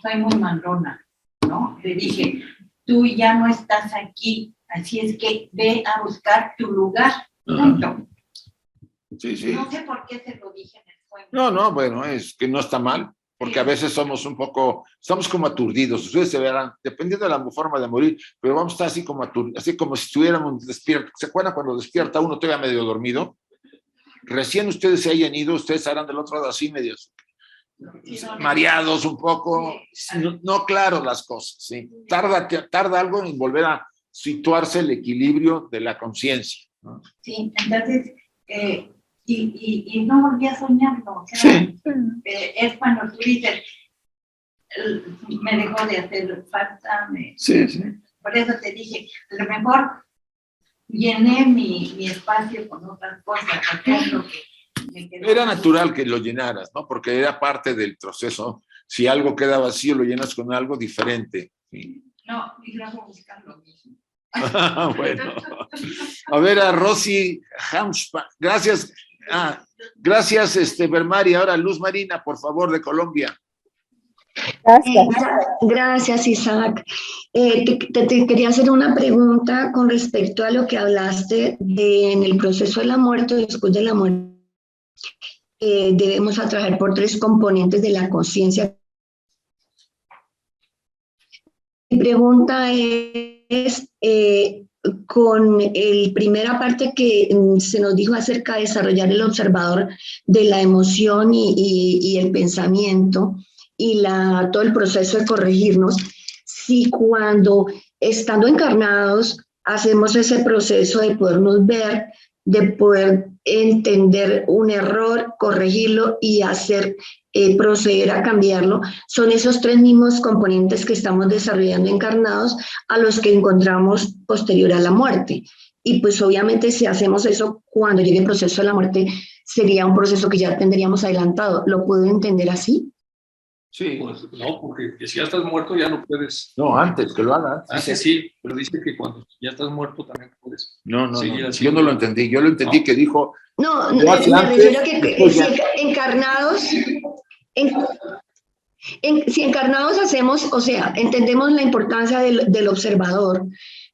[SPEAKER 3] soy muy mandona, ¿no? Le dije, tú ya no estás aquí, así es que ve a buscar tu lugar. Punto.
[SPEAKER 4] Sí, sí.
[SPEAKER 3] No sé por qué se lo dije en el sueño.
[SPEAKER 4] No, bueno, es que no está mal, porque a veces estamos como aturdidos, ustedes se verán, dependiendo de la forma de morir, pero vamos a estar así como aturdidos, así como si estuviéramos despiertos. ¿Se acuerdan cuando despierta uno todavía medio dormido? Recién ustedes se hayan ido, ustedes estarán del otro lado así medios mareados un poco, no claro las cosas, ¿sí? Tarda algo en volver a situarse el equilibrio de la conciencia, ¿no?
[SPEAKER 3] Sí, entonces, y no volví a soñarlo. O sea, sí. Es cuando tú dices, me dejó de hacer falta.
[SPEAKER 4] Sí.
[SPEAKER 3] Por eso te dije, a lo mejor llené mi espacio con otras cosas, porque es lo que me quedó.
[SPEAKER 4] Era natural que lo llenaras, ¿no? Porque era parte del proceso. Si algo queda vacío, lo llenas con algo diferente. ¿Sí?
[SPEAKER 3] No, y luego buscar lo mismo.
[SPEAKER 4] Bueno. A ver, a Rosy Hamspa. Gracias. Gracias, Bermari. Ahora Luz Marina, por favor, de Colombia.
[SPEAKER 8] Gracias, Isaac. Te quería hacer una pregunta con respecto a lo que hablaste en el proceso de la muerte, después de la muerte. Debemos trabajar por 3 componentes de la conciencia. Mi pregunta es, con la primera parte que se nos dijo acerca de desarrollar el observador de la emoción y el pensamiento, y todo el proceso de corregirnos, si cuando estando encarnados hacemos ese proceso de podernos ver, de poder entender un error, corregirlo y proceder a cambiarlo, son esos 3 mismos componentes que estamos desarrollando encarnados a los que encontramos posterior a la muerte. Y pues obviamente si hacemos eso cuando llegue el proceso de la muerte, sería un proceso que ya tendríamos adelantado. ¿Lo puedo entender así?
[SPEAKER 2] Sí. Pues no, porque si ya estás muerto ya no puedes.
[SPEAKER 4] No, antes que lo hagas.
[SPEAKER 2] Antes sí, pero dice que cuando ya estás muerto también puedes.
[SPEAKER 4] No, yo no lo entendí. Yo lo entendí que dijo.
[SPEAKER 8] No, me refiero a que si encarnados, si encarnados hacemos, o sea, entendemos la importancia del observador,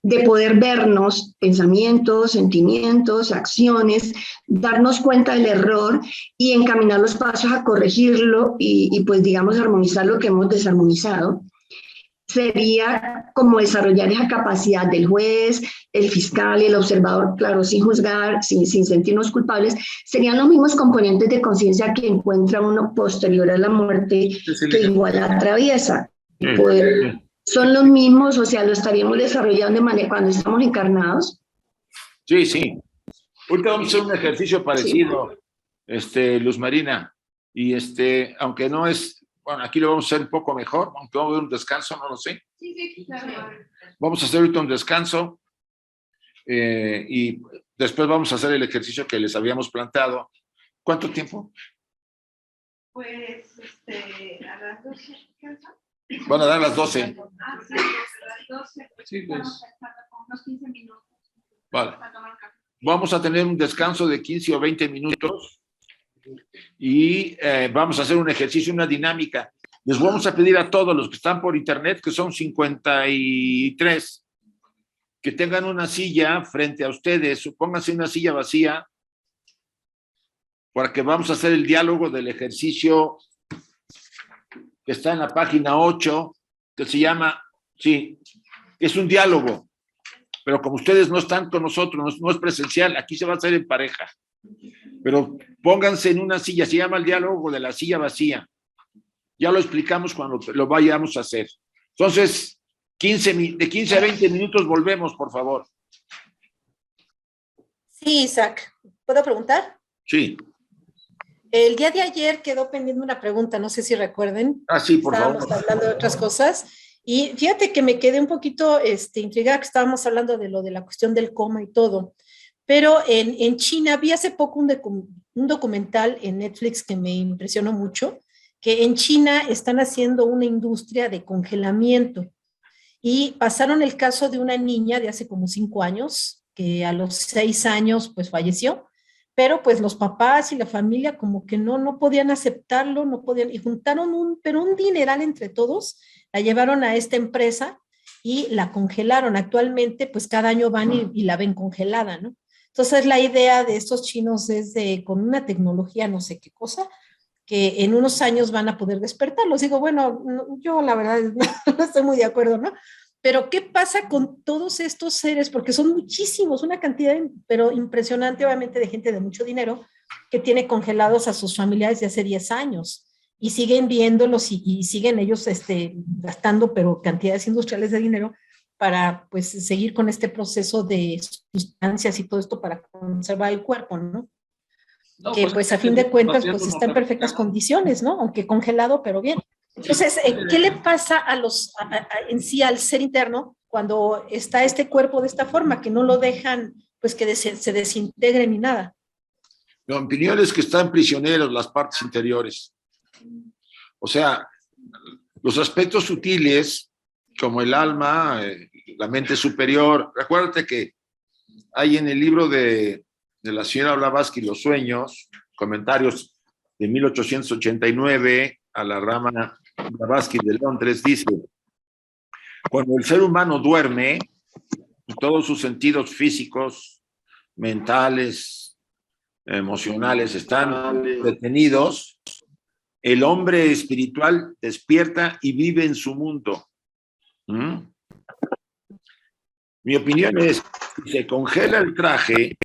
[SPEAKER 8] de poder vernos pensamientos, sentimientos, acciones, darnos cuenta del error y encaminar los pasos a corregirlo y pues digamos armonizar lo que hemos desarmonizado. Sería como desarrollar esa capacidad del juez, el fiscal y el observador, claro, sin juzgar, sin sentirnos culpables, serían los mismos componentes de conciencia que encuentra uno posterior a la muerte que igual atraviesa. Son los mismos, o sea, lo estaríamos desarrollando de manera cuando estamos encarnados.
[SPEAKER 4] Sí, sí. Ahorita vamos a hacer un ejercicio parecido, sí. Luz Marina, y aunque no es, bueno, aquí lo vamos a hacer un poco mejor, aunque vamos a ver un descanso, no lo sé.
[SPEAKER 5] Sí, claro.
[SPEAKER 4] Vamos a hacer ahorita un descanso y después vamos a hacer el ejercicio que les habíamos planteado. ¿Cuánto tiempo?
[SPEAKER 5] Pues, a las 12.
[SPEAKER 4] Van a dar las 12.
[SPEAKER 5] Sí, a las 12.
[SPEAKER 2] Sí, pues.
[SPEAKER 5] Con unos 15 minutos.
[SPEAKER 4] Vale. Vamos a tener un descanso de 15 o 20 minutos y vamos a hacer un ejercicio, una dinámica. Les vamos a pedir a todos los que están por internet, que son 53, que tengan una silla frente a ustedes, pónganse una silla vacía, porque vamos a hacer el diálogo del ejercicio que está en la página 8, que se llama, sí, es un diálogo, pero como ustedes no están con nosotros, no es presencial, aquí se va a hacer en pareja, pero pónganse en una silla, se llama el diálogo de la silla vacía, ya lo explicamos cuando lo vayamos a hacer. Entonces, de 15 a 20 minutos volvemos, por favor.
[SPEAKER 9] Sí, Isaac, ¿puedo preguntar?
[SPEAKER 4] Sí.
[SPEAKER 9] El día de ayer quedó pendiente una pregunta, no sé si recuerden.
[SPEAKER 4] Sí, por favor.
[SPEAKER 9] Estábamos hablando de otras cosas y fíjate que me quedé un poquito intrigada, que estábamos hablando de lo de la cuestión del coma y todo, pero en China vi hace poco un documental en Netflix que me impresionó mucho, que en China están haciendo una industria de congelamiento y pasaron el caso de una niña de hace como 5 años, que a los 6 años pues falleció, pero pues los papás y la familia como que no podían aceptarlo, no podían, y juntaron un dineral entre todos, la llevaron a esta empresa y la congelaron. Actualmente pues cada año van y la ven congelada, ¿no? Entonces la idea de estos chinos es con una tecnología no sé qué cosa, que en unos años van a poder despertarlos. Digo, bueno, yo la verdad no estoy muy de acuerdo, ¿no? Pero ¿qué pasa con todos estos seres? Porque son muchísimos, una cantidad, pero impresionante, obviamente, de gente de mucho dinero que tiene congelados a sus familiares de hace 10 años y siguen viéndolos y siguen ellos gastando, pero cantidades industriales de dinero para, pues, seguir con este proceso de sustancias y todo esto para conservar el cuerpo, ¿no? No, que pues a fin de cuentas pues está en perfectas condiciones, ¿no? Aunque congelado, pero bien. Entonces, ¿qué le pasa en sí al ser interno cuando está este cuerpo de esta forma, que no lo dejan pues que se desintegre ni nada?
[SPEAKER 4] Mi opinión es que están prisioneros las partes interiores. O sea, los aspectos sutiles, como el alma, la mente superior. Acuérdate que hay en el libro de la señora Blavatsky, Los sueños, comentarios de 1889 a la rama Blavatsky de Londres, dice: cuando el ser humano duerme, todos sus sentidos físicos, mentales, emocionales están detenidos, el hombre espiritual despierta y vive en su mundo. Mi opinión es, si se congela el traje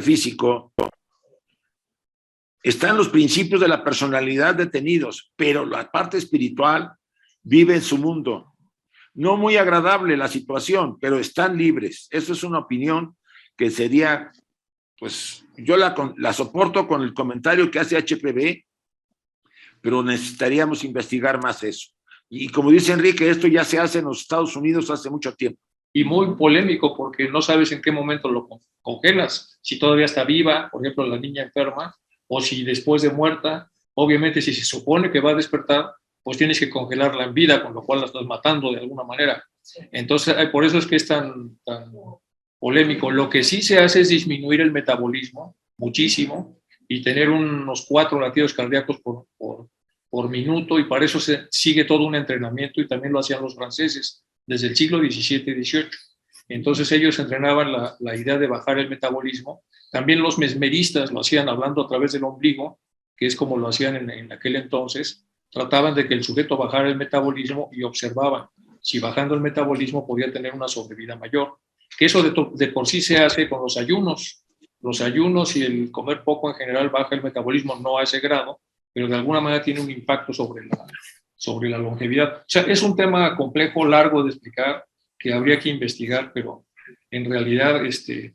[SPEAKER 4] físico, Están los principios de la personalidad detenidos, pero la parte espiritual vive en su mundo. No muy agradable la situación, pero están libres. Eso es una opinión que sería, pues, yo la soporto con el comentario que hace HPB, pero necesitaríamos investigar más eso. Y como dice Enrique, esto ya se hace en los Estados Unidos hace mucho tiempo.
[SPEAKER 2] Y muy polémico porque no sabes en qué momento lo congelas, si todavía está viva, por ejemplo, la niña enferma, o si después de muerta. Obviamente, si se supone que va a despertar, pues tienes que congelarla en vida, con lo cual la estás matando de alguna manera. Entonces, por eso es que es tan polémico. Lo que sí se hace es disminuir el metabolismo muchísimo y tener unos 4 latidos cardíacos por minuto, y para eso se sigue todo un entrenamiento, y también lo hacían los franceses desde el siglo XVII y XVIII. Entonces ellos entrenaban la idea de bajar el metabolismo. También los mesmeristas lo hacían hablando a través del ombligo, que es como lo hacían en aquel entonces. Trataban de que el sujeto bajara el metabolismo y observaban si bajando el metabolismo podía tener una sobrevida mayor. Que eso de por sí se hace con los ayunos. Los ayunos y el comer poco en general baja el metabolismo, no a ese grado, pero de alguna manera tiene un impacto sobre la longevidad. O sea, es un tema complejo, largo de explicar, que habría que investigar, pero en realidad,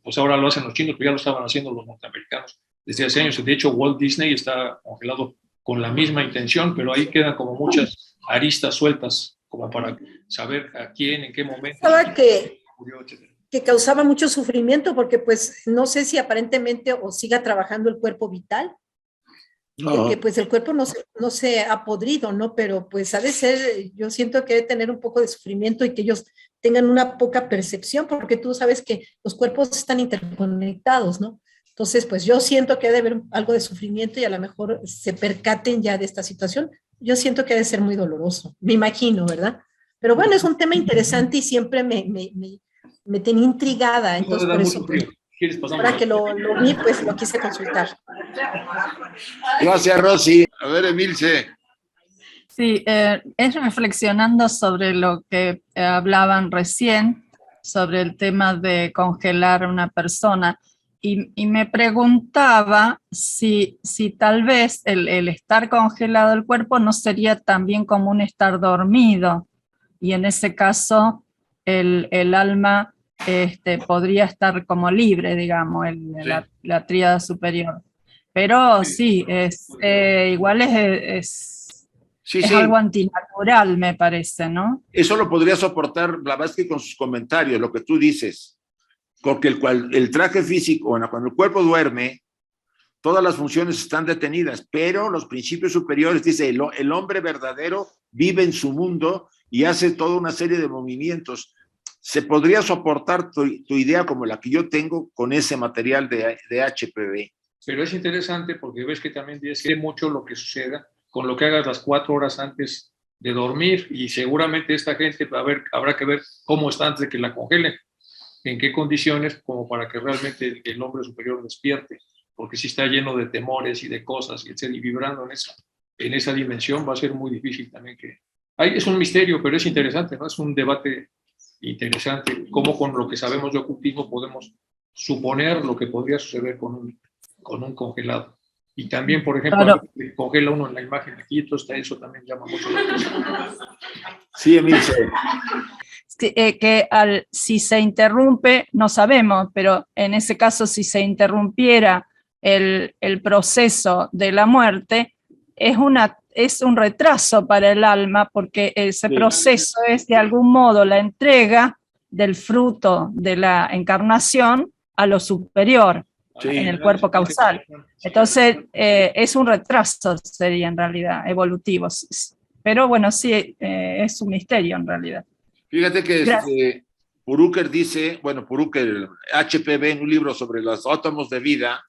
[SPEAKER 2] pues ahora lo hacen los chinos, pero ya lo estaban haciendo los norteamericanos desde hace años. De hecho, Walt Disney está congelado con la misma intención, pero ahí quedan como muchas aristas sueltas, como para saber a quién, en qué momento.
[SPEAKER 9] Que causaba mucho sufrimiento, porque pues no sé si aparentemente o siga trabajando el cuerpo vital. No. Porque pues el cuerpo no se ha podrido, ¿no? Pero pues ha de ser, yo siento que debe tener un poco de sufrimiento y que ellos tengan una poca percepción, porque tú sabes que los cuerpos están interconectados, ¿no? Entonces, pues yo siento que debe haber algo de sufrimiento y a lo mejor se percaten ya de esta situación. Yo siento que debe ser muy doloroso, me imagino, ¿verdad? Pero bueno, es un tema interesante y siempre me tenía intrigada, entonces por eso... Ahora que lo vi, pues lo quise consultar.
[SPEAKER 4] Gracias, Rosy. A ver, Emilce.
[SPEAKER 10] Sí, es reflexionando sobre lo que hablaban recién, sobre el tema de congelar a una persona, y me preguntaba si tal vez el estar congelado el cuerpo no sería también como un estar dormido, y en ese caso el alma podría estar como libre, digamos, la tríada superior. Pero sí, igual es algo antinatural, me parece, ¿no?
[SPEAKER 4] Eso lo podría soportar Blavatsky con sus comentarios, lo que tú dices, porque el traje físico, bueno, cuando el cuerpo duerme, todas las funciones están detenidas, pero los principios superiores, dice, el hombre verdadero vive en su mundo y hace toda una serie de movimientos. ¿Se podría soportar tu idea como la que yo tengo con ese material de HPV?
[SPEAKER 2] Pero es interesante porque ves que también dice mucho lo que suceda con lo que hagas las 4 horas antes de dormir, y seguramente esta gente habrá que ver cómo está antes de que la congelen, en qué condiciones, como para que realmente el hombre superior despierte, porque si está lleno de temores y de cosas y vibrando en esa dimensión, va a ser muy difícil también que... es un misterio, pero es interesante, ¿no? Es un debate interesante, cómo con lo que sabemos de ocultismo podemos suponer lo que podría suceder con un congelado. Y también, por ejemplo, claro, congela uno en la imagen aquí, entonces eso también llama mucho la atención.
[SPEAKER 4] Sí, Emilce.
[SPEAKER 10] Si se interrumpe, no sabemos, pero en ese caso, si se interrumpiera el proceso de la muerte, es un retraso para el alma, porque ese proceso es de algún modo la entrega del fruto de la encarnación a lo superior, en el cuerpo causal. Entonces, es un retraso, sería en realidad, evolutivo. Pero bueno, sí, es un misterio en realidad.
[SPEAKER 4] Fíjate que Purucker dice, Purucker, HPV, en un libro sobre los átomos de vida,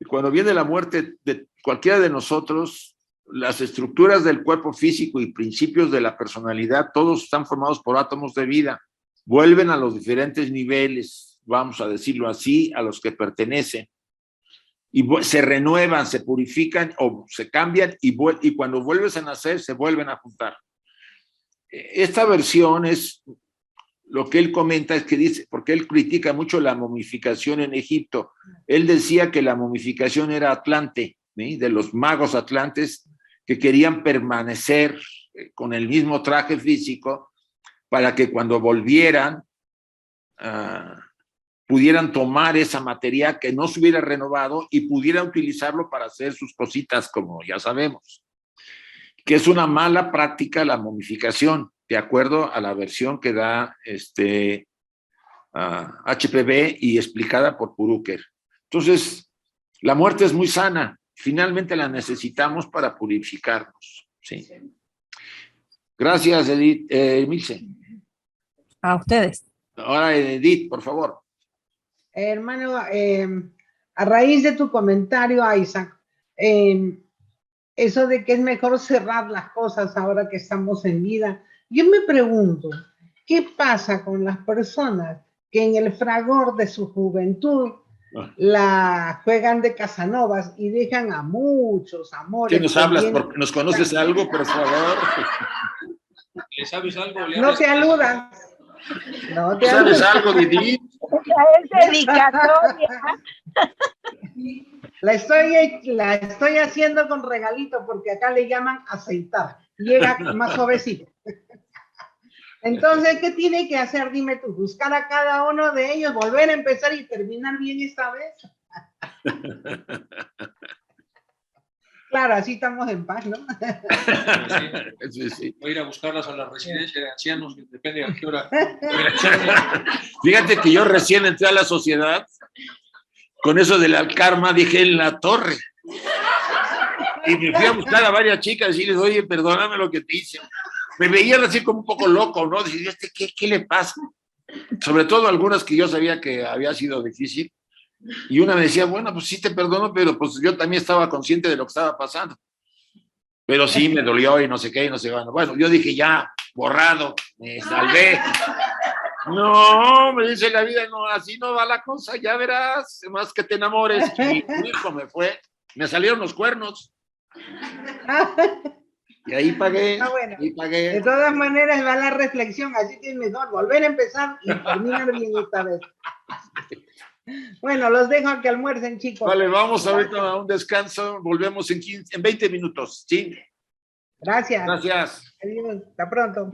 [SPEAKER 4] y cuando viene la muerte de cualquiera de nosotros, las estructuras del cuerpo físico y principios de la personalidad, todos están formados por átomos de vida, vuelven a los diferentes niveles, vamos a decirlo así, a los que pertenecen, y se renuevan, se purifican o se cambian, y cuando vuelves a nacer se vuelven a juntar. Esta versión es lo que él comenta es que dice, porque él critica mucho la momificación en Egipto. Él decía que la momificación era atlante, ¿sí? De los magos atlantes que querían permanecer con el mismo traje físico para que cuando volvieran pudieran tomar esa materia que no se hubiera renovado y pudieran utilizarlo para hacer sus cositas, como ya sabemos. Que es una mala práctica la momificación, de acuerdo a la versión que da HPB y explicada por Purucker. Entonces, la muerte es muy sana, finalmente la necesitamos para purificarnos. ¿Sí? Gracias, Edith. Milce.
[SPEAKER 10] A ustedes.
[SPEAKER 4] Ahora, Edith, por favor.
[SPEAKER 11] Hermano, a raíz de tu comentario, Isaac, eso de que es mejor cerrar las cosas ahora que estamos en vida, yo me pregunto, ¿qué pasa con las personas que en el fragor de su juventud la juegan de Casanovas y dejan a muchos amores?
[SPEAKER 4] ¿Qué nos hablas? ¿Nos conoces algo, por favor?
[SPEAKER 2] ¿Le sabes algo?
[SPEAKER 11] No te aludas. No te
[SPEAKER 4] ¿Sabes algo, Didi?
[SPEAKER 12] Es dedicatoria.
[SPEAKER 11] La estoy haciendo con regalito porque acá le llaman aceitar. Llega más suavecito. Entonces, ¿qué tiene que hacer? Dime tú, buscar a cada uno de ellos, volver a empezar y terminar bien esta vez. Claro, así estamos en paz, ¿no?
[SPEAKER 2] Sí. Voy a ir a buscarlas a la residencia de ancianos, depende a qué hora.
[SPEAKER 4] Fíjate que yo recién entré a la sociedad, con eso del karma, dije en la torre. Y me fui a buscar a varias chicas y decirles, oye, perdóname lo que te hice. Me veían así como un poco loco, ¿no? Decía, ¿qué le pasa? Sobre todo algunas que yo sabía que había sido difícil. Y una me decía, bueno, pues sí te perdono, pero pues yo también estaba consciente de lo que estaba pasando. Pero sí me dolió y no sé qué, y no sé qué. Bueno, yo dije, ya, borrado, me salvé. No, me dice la vida, no, así no va la cosa, ya verás, más que te enamores. Y mi hijo me fue, me salieron los cuernos. Y ahí pagué,
[SPEAKER 11] bueno,
[SPEAKER 4] ahí pagué.
[SPEAKER 11] De todas maneras va la reflexión, así que es mejor volver a empezar y terminar bien esta vez. Bueno, los dejo a que almuercen, chicos.
[SPEAKER 4] Vale, vamos ahorita a un descanso, volvemos en 20 minutos, ¿sí?
[SPEAKER 11] Gracias.
[SPEAKER 4] Gracias.
[SPEAKER 11] Adiós, hasta pronto.